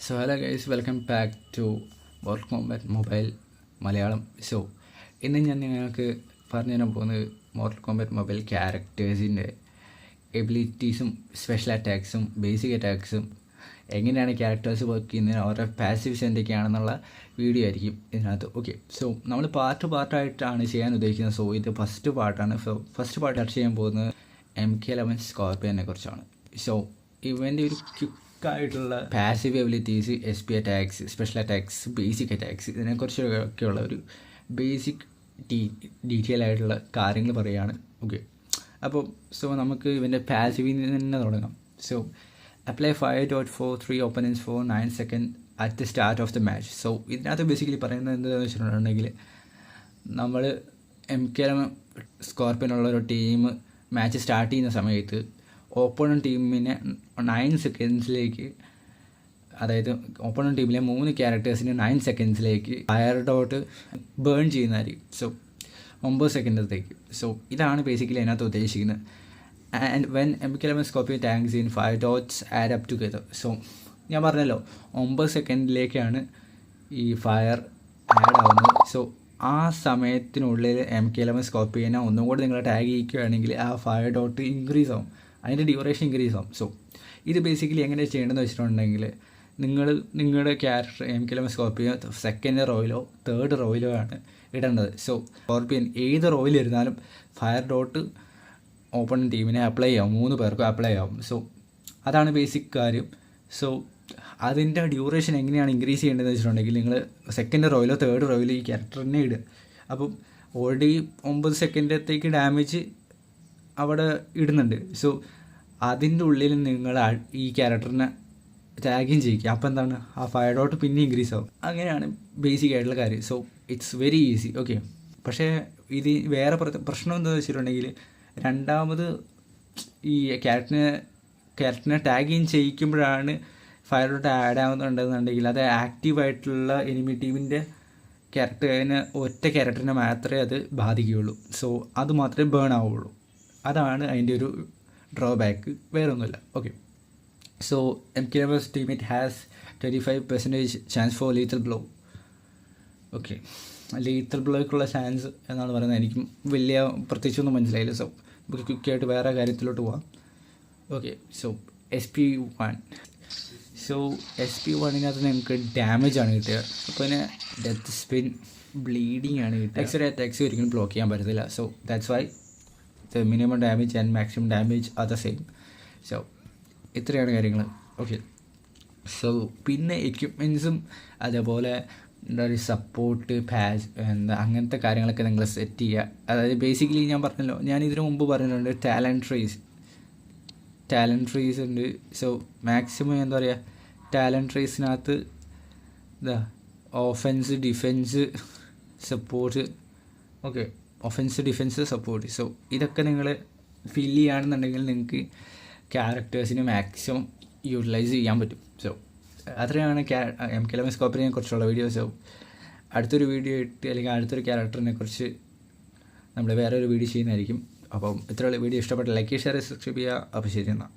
So hello guys, welcome back to Mortal Kombat Mobile Malayalam. So ഇന്ന് ഞാൻ നിങ്ങൾക്ക് പറഞ്ഞു തരാൻ പോകുന്നത് മോർട്ടൽ കോംബാറ്റ് മൊബൈൽ ക്യാരക്ടേഴ്സിൻ്റെ എബിലിറ്റീസും സ്പെഷ്യൽ അറ്റാക്സും ബേസിക് അറ്റാക്സും എങ്ങനെയാണ് ക്യാരക്ടേഴ്സ് വർക്ക് ചെയ്യുന്നത്, അവരുടെ പാസീവ്സ് എന്തൊക്കെയാണെന്നുള്ള വീഡിയോ ആയിരിക്കും ഇതിനകത്ത്. ഓക്കെ, സോ നമ്മൾ പാർട്ടായിട്ടാണ് ചെയ്യാൻ ഉദ്ദേശിക്കുന്നത്. സോ ഇത് ഫസ്റ്റ് പാർട്ടാണ്. സോ ഫസ്റ്റ് പാർട്ട് ചർച്ച ചെയ്യാൻ പോകുന്നത് MK11 സ്കോർപിയനെ കുറിച്ചാണ്. സോ ഇവൻ്റെ ഒരു ക്വിക്കായിട്ടുള്ള passive abilities, SP attacks, special attacks, basic attacks, ഇതിനെക്കുറിച്ചൊക്കെയുള്ള ഒരു ബേസിക് ഡീറ്റെയിൽ ആയിട്ടുള്ള കാര്യങ്ങൾ പറയുകയാണ്. ഓക്കെ, അപ്പോൾ സോ നമുക്ക് ഇവൻ്റെ പാസീവിൽ നിന്ന് തന്നെ തുടങ്ങാം. So apply 5.43 opponents for 9 seconds at the start of the match. So ഇതിനകത്ത് ബേസിക്കലി പറയുന്നത് എന്താണെന്ന് വെച്ചിട്ടുണ്ടെങ്കിൽ, നമ്മൾ MK11 സ്കോർപിയനുള്ള ഒരു ടീം മാച്ച് സ്റ്റാർട്ട് ചെയ്യുന്ന സമയത്ത് ഓപ്പോണൻറ്റ് ടീമിനെ 9 സെക്കൻഡ്സിലേക്ക്, അതായത് ഓപ്പോണൻറ്റ് ടീമിലെ 3 ക്യാരക്ടേഴ്സിന് 9 സെക്കൻഡ്സിലേക്ക് ഫയർ ഡോട്ട് ബേൺ ചെയ്യുന്നതായിരിക്കും. സോ 9 സെക്കൻഡത്തേക്ക്. സോ ഇതാണ് ബേസിക്കലി അതിനകത്ത് ഉദ്ദേശിക്കുന്നത്. And when MK11 scorpion tanks in 5 dots add up together. So ഞാൻ പറഞ്ഞല്ലോ 9 സെക്കൻഡിലേക്കാണ് ഈ ഫയർ ആഡ് ആവുന്നത്. സോ ആ സമയത്തിനുള്ളിൽ MK11 സ്കോർപിയനെ ഒന്നും കൂടി നിങ്ങൾ ടാഗ് ചെയ്യിക്കുകയാണെങ്കിൽ ആ ഫയർ ഡോട്ട് ഇൻക്രീസ് ആവും, അതിൻ്റെ ഡ്യൂറേഷൻ ഇൻക്രീസ് ആവും. സോ ഇത് ബേസിക്കലി എങ്ങനെ ചെയ്യേണ്ടതെന്ന് വെച്ചിട്ടുണ്ടെങ്കിൽ, നിങ്ങളുടെ ക്യാരക്ടർ MK11 സ്കോർപിയൻ സെക്കൻഡ് റോയിലോ തേർഡ് റോയിലോ ആണ് ഇടേണ്ടത്. സോ സ്കോർപിയൻ ഏത് റോയിൽ ഇരുന്നാലും ഫയർ ഡോട്ട് ഓപ്പണൻറ്റ് ടീമിനെ അപ്ലൈ ആവും, 3 പേർക്കും അപ്ലൈ ആവും. സോ അതാണ് ബേസിക് കാര്യം. സോ അതിൻ്റെ ഡ്യൂറേഷൻ എങ്ങനെയാണ് ഇൻക്രീസ് ചെയ്യേണ്ടതെന്ന് വെച്ചിട്ടുണ്ടെങ്കിൽ, നിങ്ങൾ സെക്കൻഡ് റോയിലോ തേർഡ് റോയിലോ ഈ ക്യാരക്ടറിനെ ഇടുക. അപ്പം ഓൾറെഡി 9 സെക്കൻഡത്തേക്ക് ഡാമേജ് അവിടെ ഇടുന്നുണ്ട്. സോ അതിൻ്റെ ഉള്ളിൽ നിങ്ങൾ ഈ ക്യാരക്ടറിനെ ടാഗിങ് ചെയ്യിക്കുക. അപ്പോൾ എന്താണ്, ആ ഫയർ ഡോട്ട് പിന്നെ ഇൻക്രീസ് ആവും. അങ്ങനെയാണ് ബേസിക് ആയിട്ടുള്ള കാര്യം. So it's very easy. Okay, പക്ഷേ ഇത് വേറെ പ്രശ്നം എന്താണെന്ന് വെച്ചിട്ടുണ്ടെങ്കിൽ, രണ്ടാമത് ഈ ക്യാരക്ടറിനെ ടാഗിങ് ചെയ്യിക്കുമ്പോഴാണ് ഫയർ ഡോട്ട് ആഡ് ആവുന്നുണ്ടെന്നുണ്ടെങ്കിൽ, അത് ആക്റ്റീവായിട്ടുള്ള എനിമി ടീമിൻ്റെ ക്യാരക്ടറിന്, ഒറ്റ ക്യാരക്ടറിനെ മാത്രമേ അത് ബാധിക്കുകയുള്ളൂ. സോ അത് മാത്രമേ ബേൺ ആവുള്ളൂ. അതാണ് അതിൻ്റെ ഒരു ഡ്രോബാക്ക്, വേറൊന്നുമില്ല. Okay, so MK11 teammate has 25% chance for lethal blow. Okay, lethal ബ്ലോയ്ക്കുള്ള ചാൻസ് എന്നാണ് പറയുന്നത്. എനിക്കും വലിയ പ്രത്യേകിച്ചൊന്നും മനസ്സിലായില്ല. സോ നമുക്ക് ക്വിക്കായിട്ട് വേറെ കാര്യത്തിലോട്ട് പോവാം. Okay, so SP1. സോ SP1-നകത്ത് നിങ്ങൾക്ക് ഡാമേജ് ആണ് കിട്ടുക. അപ്പോൾ പിന്നെ ഡെത്ത് സ്പിൻ, ബ്ലീഡിങ് ആണ് കിട്ടുക. എക്സ്ട്രാ അറ്റാക്സ് ഒരിക്കലും ബ്ലോക്ക് ചെയ്യാൻ പറ്റത്തില്ല. So that's why the minimum damage and maximum damage are the same. So ഇത്രയാണ് കാര്യങ്ങൾ. ഓക്കെ, സോ പിന്നെ എക്യുപ്മെൻറ്റ്സും അതേപോലെ എന്താ പറയുക, സപ്പോർട്ട് പാച്ച് അങ്ങനത്തെ കാര്യങ്ങളൊക്കെ നിങ്ങൾ സെറ്റ് ചെയ്യുക. അതായത് ബേസിക്കലി ഞാൻ പറഞ്ഞല്ലോ, ഞാൻ ഇതിനു മുമ്പ് പറഞ്ഞിട്ടുണ്ട് ടാലൻറ്റ് ട്രീസ് ഉണ്ട്. സോ മാക്സിമം എന്താ പറയുക, ടാലൻറ്റ് ട്രീസിനകത്ത് offence, defence, support. Okay, offence, defence, support. So ഇതൊക്കെ നിങ്ങൾ ഫില്ല് ചെയ്യുകയാണെന്നുണ്ടെങ്കിൽ നിങ്ങൾക്ക് ക്യാരക്ടേഴ്സിന് മാക്സിമം യൂട്ടിലൈസ് ചെയ്യാൻ പറ്റും. സോ അത്രയാണ് MK11 സ്കോർപിയനെ കുറിച്ചുള്ള വീഡിയോ. സോ അടുത്തൊരു വീഡിയോ ഇട്ട്, അല്ലെങ്കിൽ അടുത്തൊരു ക്യാരക്ടറിനെ കുറിച്ച് നമ്മൾ വേറെ ഒരു വീഡിയോ ചെയ്യുന്നതായിരിക്കും. അപ്പം ഇത്രയുള്ള വീഡിയോ ഇഷ്ടപ്പെട്ട ലൈക്ക്, ഷെയർ, സബ്സ്ക്രൈബ് ചെയ്യുക. അപ്പോൾ ശരി എന്നാൽ.